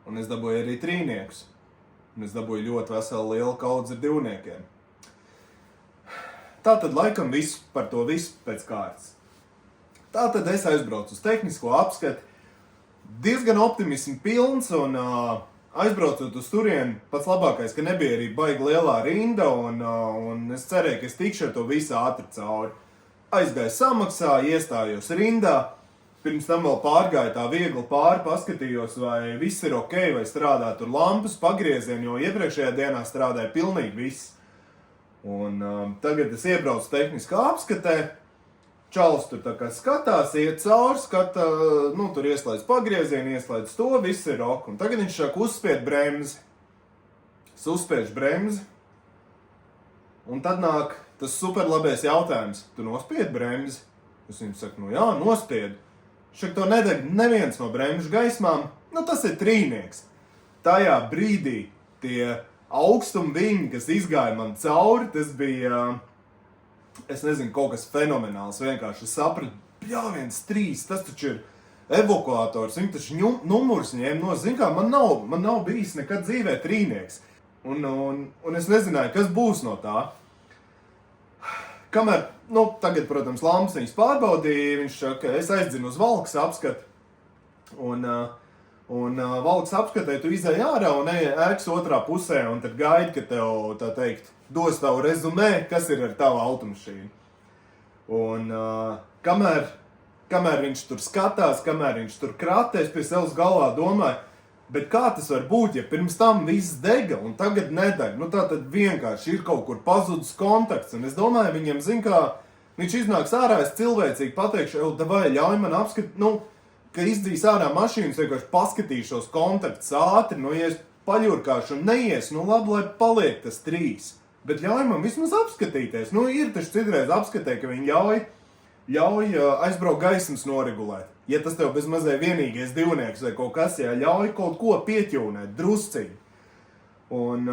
Un es dabūju arī trīniekus. Un es dabūju ļoti veselu lielu kaudzi ar divniekiem. Tātad laikam visu par to visu pēc kārtas. Tātad es aizbraucu uz tehnisko apskati. Diezgan optimismu pilns un aizbraucot uz turieni, pats labākais, ka nebija arī baigi lielā rinda un es cerēju, ka es tikšu ar to visu ātri cauri. Aizgāju samaksā, iestājos rindā. Pirms tam vēl pārgāju tā viegli pāri, paskatījos, vai viss ir ok, vai strādā tur lampas, pagriezieni, jo iepriekšējā dienā strādāja pilnīgi viss. Un tagad es iebraucu tehniskā apskatē, čalis tur tā kā skatās, iet cauri, nu tur ieslēdz pagriezieni, ieslēdz to, viss ir ok. Un tagad viņš saka uzspied bremzi. Es uzspiežu bremzi. Un tad nāk tas superlabais jautājums, tu nospied bremzi? Es viņam saku, nu jā, nospiedu. Šeit to nedeg neviens no bremžu gaismām, nu tas ir trīnieks. Tajā brīdī tie augstumviņi, kas izgāja man cauri, tas bija, es nezinu, kaut kas fenomenāls, vienkārši sapratu, pļāviens 3, tas taču ir evakuators, viņi taču numurs ņēma no, zin kā, man nav bijis nekad dzīvē trīnieks. Un es nezināju, kas būs no tā. Kamēr, nu, tagad, protams, lampas viņas pārbaudīja, viņš saka, es aizdzinu uz valkas apskati, un valkas apskatē tu izēj ārā un ēkas otrā pusē, un tad gaidi, ka tev, tā teikt, dos tavu rezumē, kas ir ar tavu automašīnu. Un kamēr viņš tur skatās, kamēr viņš tur kratēs, pie sevis galvā domāju, bet kā tas var būt, ja pirms tam viss dega un tagad nedeg? Nu tā tad vienkārši ir kaut kur pazudis kontakts. Un es domāju, viņam zin kā, viņš iznāks ārā, es cilvēcīgi pateikšu, davai, ļauj man apskatīt, nu, ka izdzīs ārā mašīnas, vienkārši paskatīšos kontakts ātri, nu, ja es paļurkāšu un neies, nu labi, lai paliek tas 3. Bet ļauj man vismaz apskatīties. Nu, ir taču citreiz apskatē, ka viņi ļauj aizbraukt gaismas noregulēt. Ja tas tev bez mazai vienīgais divnieks vai kaut kas, ja ļauj kaut ko pieķūnēt, drusciņi. Un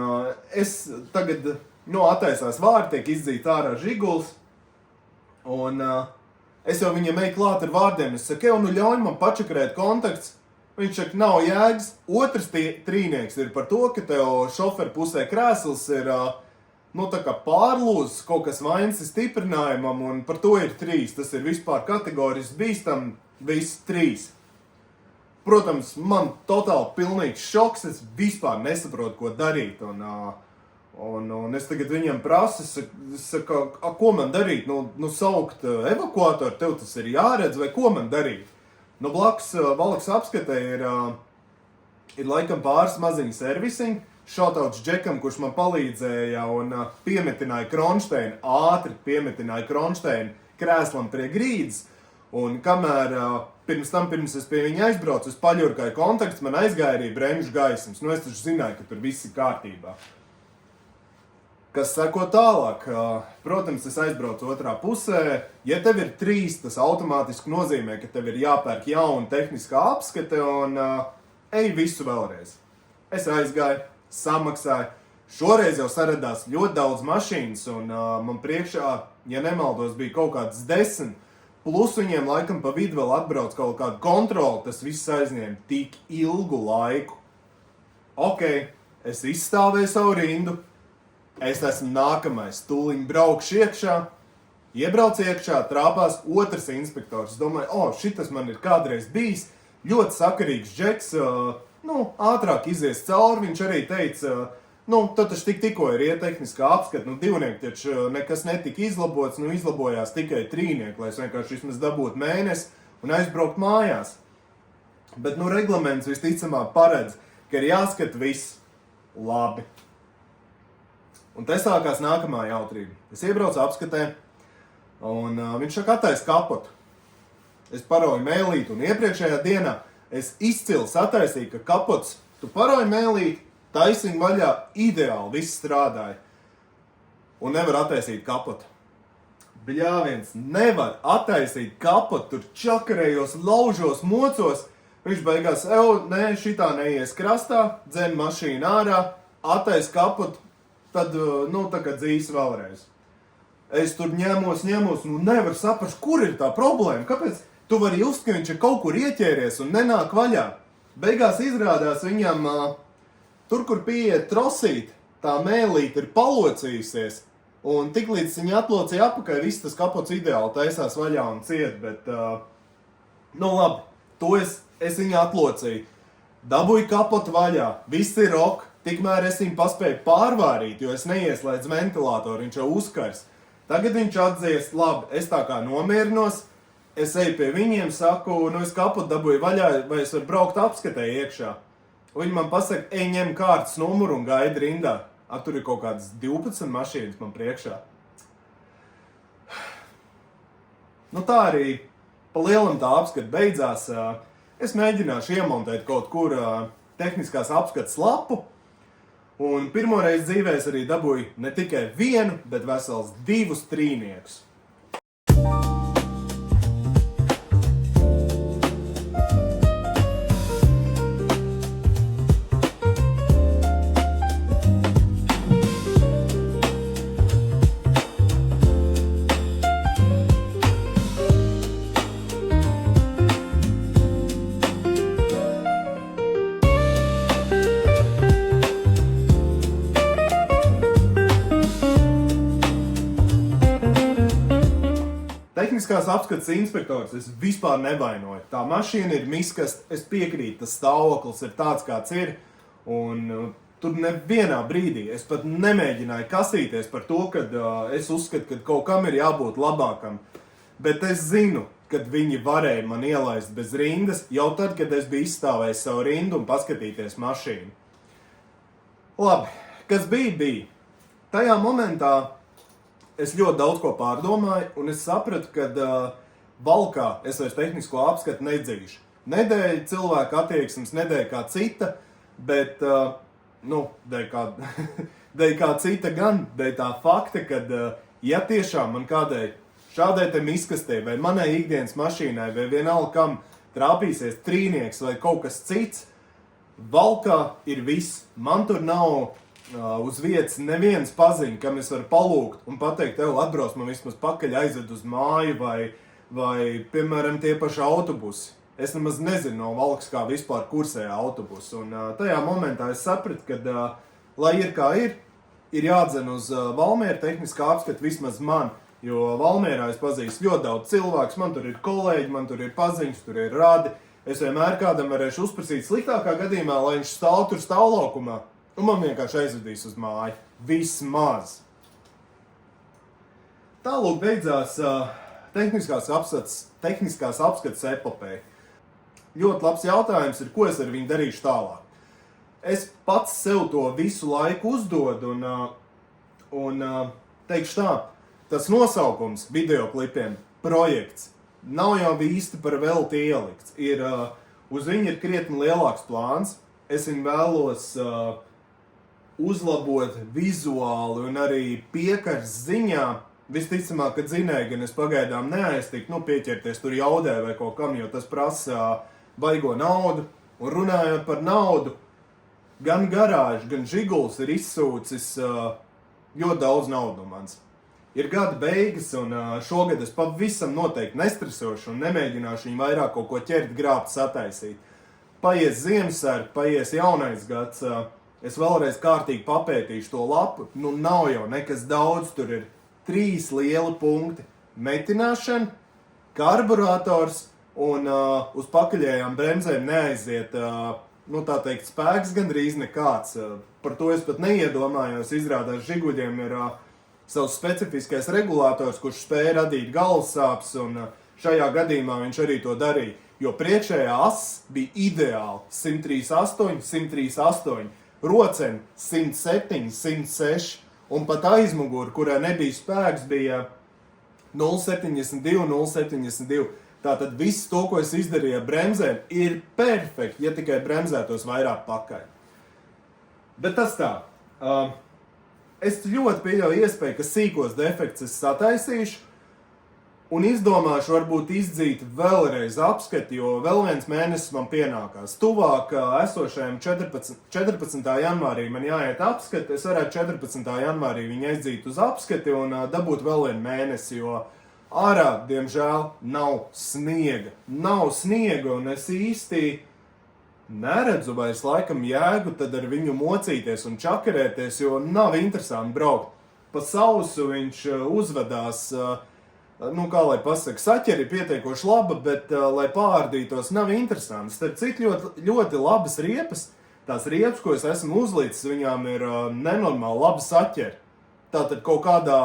es tagad, nu, attaisās vārdi, tiek izdzīti ārā Žiguls, un es jau viņam eju klāt ar vārdiem, es saku, nu ļauj man pačakarēt kontakts, viņš saka, nav jēgas. Otrs trīnieks ir par to, ka tev šoferu pusē krēsls ir, nu, tā kā pārlūzs, kaut kas vainas ir stiprinājumam, un par to ir 3. Tas ir vispār kategoriski bīstam, viss 3. Protams, man totāli pilnīgs šoks, es vispār nesaprotu, ko darīt, un es tagad viņam prasu, es saku, ko man darīt? Nu saukt evakuatoru, tev tas ir jāredz, vai ko man darīt? Nu, blakus valkas apskatē ir laikam pāris maziņi servisiņi, shoutouts Džekam, kurš man palīdzēja un piemetināja kronšteini, ātri piemetināja kronšteini krēslam pie grīdas. Un kamēr pirms es pie viņa aizbraucu, es paļurkāju kontakts, man aizgāja arī bremžu gaismas. Nu, es taču zināju, ka tur viss ir kārtībā. Kas seko tālāk? Protams, es aizbraucu otrā pusē. Ja tev ir 3, tas automātiski nozīmē, ka tev ir jāpērk jauna tehniskā apskate un ej visu vēlreiz. Es aizgāju, samaksāju. Šoreiz jau saradās ļoti daudz mašīnas un man priekšā, ja nemaldos, bija kaut kāds 10, plus viņiem laikam pa vidu vēl atbrauc kaut kādu kontroli, tas viss aizņēma tik ilgu laiku. Ok, es izstāvēju savu rindu. Es esmu nākamais, tūliņ braukšu iekšā, iebrauc iekšā, trāpās otrs inspektors. Es domāju, šitas man ir kādreiz bijis, ļoti sakarīgs džeks, ātrāk izies cauri. Viņš arī teica, tad taču tikko ir ietehniskā apskata, 2 taču nekas netika izlabots, izlabojās tikai 3, lai es vienkārši vismaz dabūtu mēnesi un aizbraukt mājās. Bet, reglaments visticamāk paredz, ka ir jāskat viss labi. Un te sākās nākamā jautrība. Es iebraucu apskatē, un viņš saka, attais kapotu. Es parauju mēlīti, un iepriekšējā dienā es izcili sataisīju, ka kapots, tu parauju mēlīti, taisiņ vaļā, ideāli, viss strādāja. Un nevar attaisīt kapotu. Bļāviens, nevar attaisīt kapotu, tur čakarējos, laužos, mocos. Viņš beigās, šitā neies krastā, dzen mašīnu ārā, attais kapotu, tad, tā kā dzīs vēlreiz. Es tur ņemos, nevaru saprast, kur ir tā problēma. Kāpēc tu vari just, ka viņš ir kaut kur ieķēries un nenāk vaļā? Beigās izrādās viņam, tur, kur pieiet trosīt, tā mēlīte ir palocījusies, un tiklīdz viņa atlocīja apakaļ, viss tas kapots ideāli taisās vaļā un ciet, bet, labi, to es viņu atlocīju. Dabūju kapotu vaļā, viss ir ok. Tikmēr es viņu paspēju pārvārīt, jo es neieslēdzu ventilātoru, viņš jau uzkars. Tagad viņš atdzies, labi, es tā kā nomierinos, es eju pie viņiem, saku, es kapotu dabūju vaļā, vai es varu braukt apskatē iekšā. Viņi man pasaka, ej ņem kārtas numuru un gaidi rindā. Tur ir kaut kādas 12 mašīnas man priekšā. Tā arī pa lielam tā apskata beidzās. Es mēģināšu iemontēt kaut kur tehniskās apskates lapu. Un pirmoreiz dzīvē es arī dabūju ne tikai 1, bet vesels 2 trīniekus. Tehniskās apskates inspektors es vispār nevainoju. Tā mašīna ir miskast, es piekrītu, tas stāvoklis ir tāds, kāds ir. Un tur nevienā brīdī es pat nemēģināju kasīties par to, kad es uzskatu, ka kaut kam ir jābūt labākam. Bet es zinu, kad viņi varēja man ielaist bez rindas, jau tad, kad es biju izstāvējis savu rindu un paskatīties mašīnu. Labi, kas bija? Tajā momentā es ļoti daudz ko pārdomāju, un es sapratu, ka valkā es vairs tehnisko apskatu nedzīšu. Nedēļ cilvēka attieksmes, nedēļ kā cita, bet, dēļ kā cita gan, dēļ tā fakta, ka, ja tiešām man kādai šādai te miskastē, vai manai ikdienas mašīnai, vai vienalga kam trāpīsies trīnieks vai kaut kas cits, valkā ir viss. Man tur nav uz vietas neviens paziņ, kam es varu palūgt un pateikt, tev atbrauc man vismaz pakaļ aizved uz māju vai piemēram, tie paši autobusi. Es nemaz nezinu no Valkas, kā vispār kursē autobusi. Un tajā momentā es sapratu, ka, lai ir kā ir jādzen uz Valmiera tehniskā apskata vismaz man, jo Valmierā es pazīstu ļoti daudz cilvēkus, man tur ir kolēģi, man tur ir paziņas, tur ir radi. Es vienmēr kādam varēšu uzprasīt sliktākā gadījumā, lai viņš stāv tur stāvlaukumā. Un man vienkārši aizvedīs uz māju. Vismaz. Tālūk beidzās tehniskās apskates epopēja. Ļoti labs jautājums ir, ko es ar viņu darīšu tālāk. Es pats sev to visu laiku uzdodu un teikšu tā, tas nosaukums videoklipiem, projekts, nav jau īsti par velti ielikts. Uz viņu ir krietni lielāks plāns. Es viņu vēlos uzlabot vizuāli un arī piekars ziņā. Visticamāk, ka dzinēji gan es pagaidām neaiztiktu, pieķerties tur jaudē vai kaut kam, jo tas prasa baigo naudu. Un runājot par naudu, gan garāžs, gan žiguls ir izsūcis ļoti daudz naudu no manis. Ir gada beigas, un šogad es pavisam noteikti nestresošu un nemēģināšu viņu vairāk kaut ko ķert, grābt, sataisīt. Paies Ziemassvētki, paies jaunais gads, es vēlreiz kārtīgi papētīšu to lapu. Nu, nav jau nekas daudz, tur ir 3 lieli punkti. Metināšana, karburators un uz pakaļējām bremzēm neaiziet, tā teikt, spēks gandrīz nekāds. Par to es pat neiedomājos, izrādās žiguļiem ir savs specifiskais regulators, kurš spēja radīt galvas sāpes, un šajā gadījumā viņš arī to darīja. Jo priekšējā ass bija ideāli 138, 138, roceni 107, 106, un pat aizmuguri, kurā nebija spēks, bija 0,72, 0,72. Tātad viss to, ko es izdarīju ar bremzēm, ir perfekti, ja tikai bremzētos vairāk pakaļ. Bet tas tā. Es ļoti pieļauju iespēju, ka sīkos defekts es sataisīšu un izdomāšu varbūt izdzīt vēlreiz apskati, jo vēl viens mēnesis man pienākās. Tuvāk esošajam 14. janvārī man jāiet apskati, es varētu 14. janvārī viņu aizdīt uz apskati un dabūt vēl vienu mēnesi, jo ārā, diemžēl, nav sniega. Nav sniega, un es īsti neredzu vairs laikam jēgu tad ar viņu mocīties un čakarēties, jo nav interesanti braukt. Pa sausu viņš uzvedās, kā lai pasaka, saķeri pietiekoši laba, bet, lai pārdītos, nav interesanti. Starp citu ļoti, ļoti labas riepas, tās riepas, ko es esmu uzlīcis, viņām ir nenormāli labi saķeri. Tātad kaut kādā,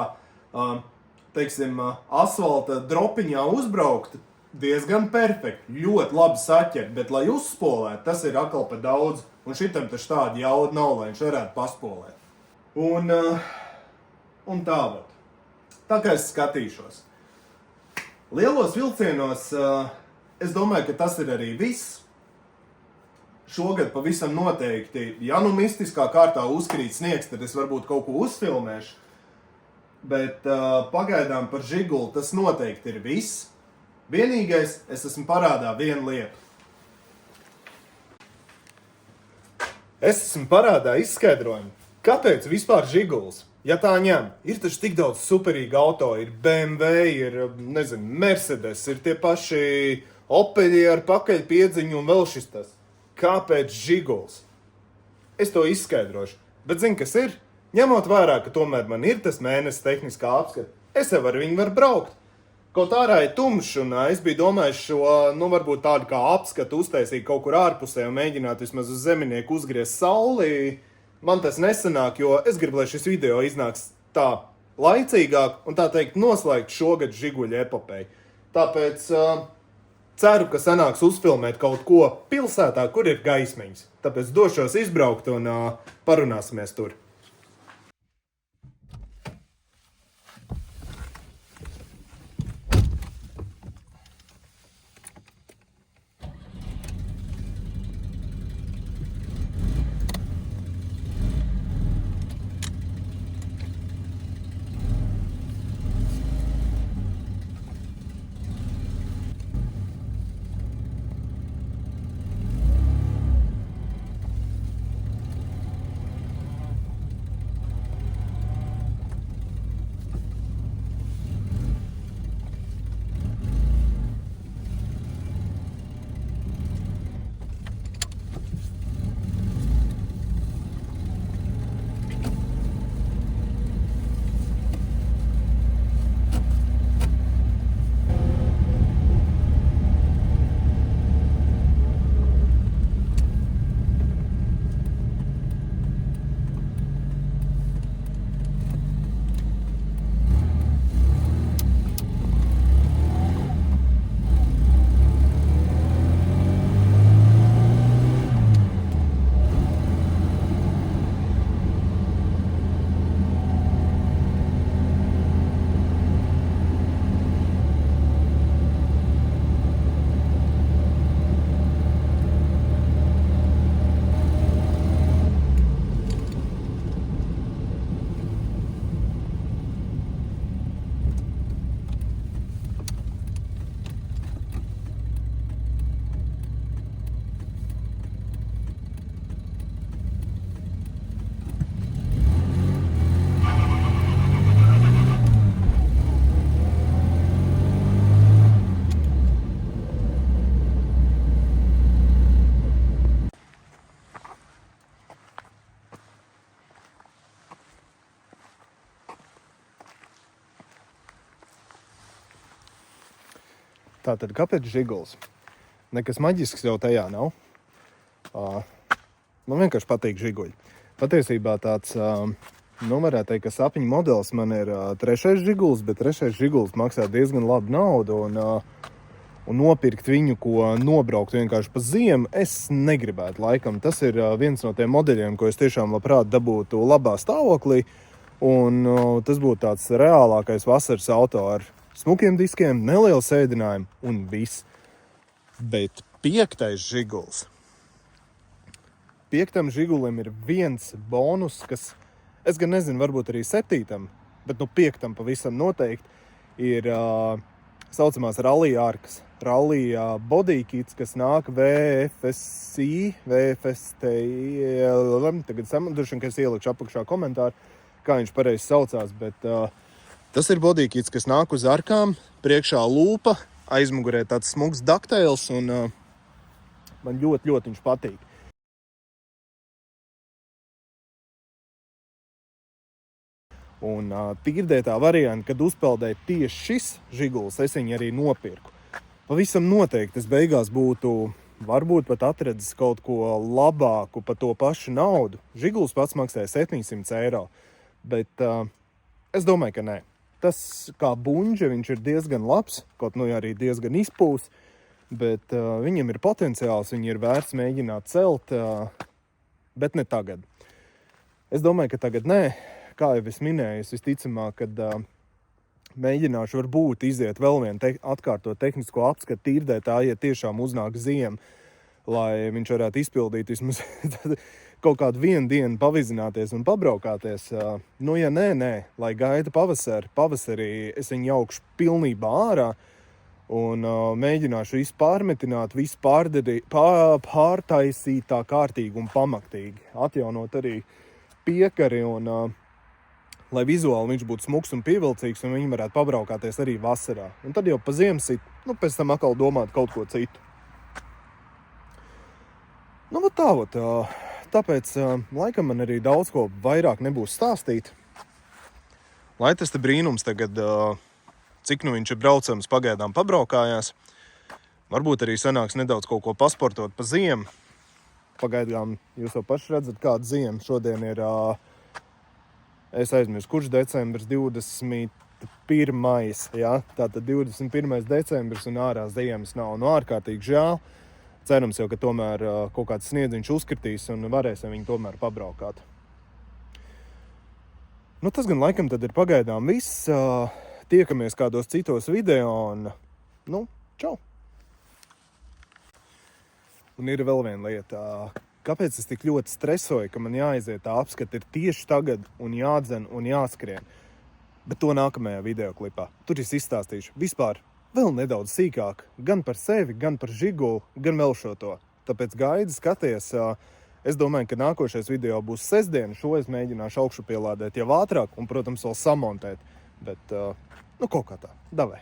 asfalta dropiņā uzbraukt, diezgan perfekti, ļoti labi saķert, bet, lai uzspolētu, tas ir atkal pa daudz, un šitam taču tāda jauda nav, lai viņš varētu paspolēt. Un tā vat. Tā kā es skatīšos. Lielos vilcienos, es domāju, ka tas ir arī viss. Šogad pavisam noteikti, ja nu mistiskā kārtā uzkrīt sniegs, tad es varbūt kaut ko uzfilmēšu, bet pagaidām par žiguli tas noteikti ir viss. Vienīgais, es esmu parādā vienu lietu. Es esmu parādā izskaidrojumu, kāpēc vispār žiguls, ja tā ņem, ir taču tik daudz superīgi auto, ir BMW, ir, Mercedes, ir tie paši Opeļi ar pakaļpiedziņu un vēl šis tas. Kāpēc žiguls? Es to izskaidrošu, bet zini, kas ir? Ņemot vērā, ka tomēr man ir tas mēnesis tehniskā apskata, es jau ar viņu varu braukt. Kaut ārā ir tumšs, un es biju domājis šo, varbūt tādu kā apskatu uztaisīt kaut kur ārpusē un mēģināt vismaz uz zeminieku uzgriezt sauli. Man tas nesanāk, jo es gribu, lai šis video iznāks tā laicīgāk un tā teikt noslēgt šogad žiguļu epopēju. Tāpēc ceru, ka sanāks uzfilmēt kaut ko pilsētā, kur ir gaismiņas. Tāpēc došos izbraukt un parunāsimies tur. Tātad, kāpēc žiguls? Nekas maģisks jau tajā nav. Man vienkārši patīk žiguļi. Patiesībā tāds, varētu teikt, ka sapņu modelis man ir 3. žiguls, bet 3. žiguls maksā diezgan labu naudu, un nopirkt viņu, ko nobraukt vienkārši pa ziemu, es negribētu laikam. Tas ir viens no tiem modeļiem, ko es tiešām labprāt dabūtu labā stāvoklī, un tas būtu tāds reālākais vasaras auto ar smukiem diskiem, nelielu sēdinājumu un viss. Bet 5. žiguls. 5. žigulim ir viens bonus, kas, es gan nezinu, varbūt arī 7, bet 5 pavisam noteikti, ir saucamās rallija arkas. Rallija bodykits, kas nāk VFSI, tagad samandušana, ka es ielikšu apakšā komentāru, kā viņš pareizi saucās, bet tas ir bodykits, kas nāk uz arkām, priekšā lūpa, aizmugurē tāds smugs dakteils, un man ļoti viņš patīk. Un tīrdētā varianta, kad uzpeldēja tieši šis žiguls, es viņu arī nopirku. Pavisam noteikti es beigās būtu varbūt pat atradzis kaut ko labāku par to pašu naudu. Žiguls pats maksāja 700 eiro, bet es domāju, ka nē. Tas kā buņģe, viņš ir diezgan labs, kaut arī diezgan izpūs, bet viņam ir potenciāls, viņu ir vērts mēģināt celt, bet ne tagad. Es domāju, ka tagad nē. Kā jau es minēju, es visticamāk, kad mēģināšu varbūt iziet vēl vienu atkārtot tehnisko apskatu tīrdētā, ja tiešām uznāk ziema, lai viņš varētu izpildīt vismaz kaut kādu vienu dienu pavizināties un pabraukāties. Ja nē, lai gaida pavasari. Pavasarī es viņu jaukšu pilnībā ārā un mēģināšu visu pārmetināt, visu pārtaisīt tā kārtīgi un pamaktīgi. Atjaunot arī piekari un lai vizuāli viņš būtu smuks un pievilcīgs, un viņi varētu pabraukāties arī vasarā. Un tad jau pa ziemsit, pēc tam atkal domāt kaut ko citu. Tāpēc laikam man arī daudz ko vairāk nebūs stāstīt. Lai tas te brīnums tagad, cik viņš ir braucams, pagaidām pabraukājās. Varbūt arī sanāks nedaudz kaut ko pasportot pa ziemu. Pagaidām jūs jau paši redzat, kāda ziema šodien ir. Es aizmirsu, kurš decembris, 21. Ja? Tātad 21. decembris un ārā ziemas nav. Ārkārtīgi žēl. Cerams jau, ka tomēr kaut kāds sniedziņš uzkritīs un varēsim viņu tomēr pabraukāt. Tas gan laikam tad ir pagaidām viss. Tiekamies kādos citos video un, čau! Un ir vēl viena lieta. Kāpēc es tik ļoti stresoju, ka man jāaiziet tā apskata ir tieši tagad un jādzen un jāskrien? Bet to nākamajā videoklipā. Tur es izstāstīšu vispār vēl nedaudz sīkāk. Gan par sevi, gan par žigulu, gan vēl šo to. Tāpēc gaidi, skaties. Es domāju, ka nākošais video būs sestdien. Šo es mēģināšu augšu pielādēt jau ātrāk un, protams, vēl samontēt. Bet, kaut kā tā. Davai!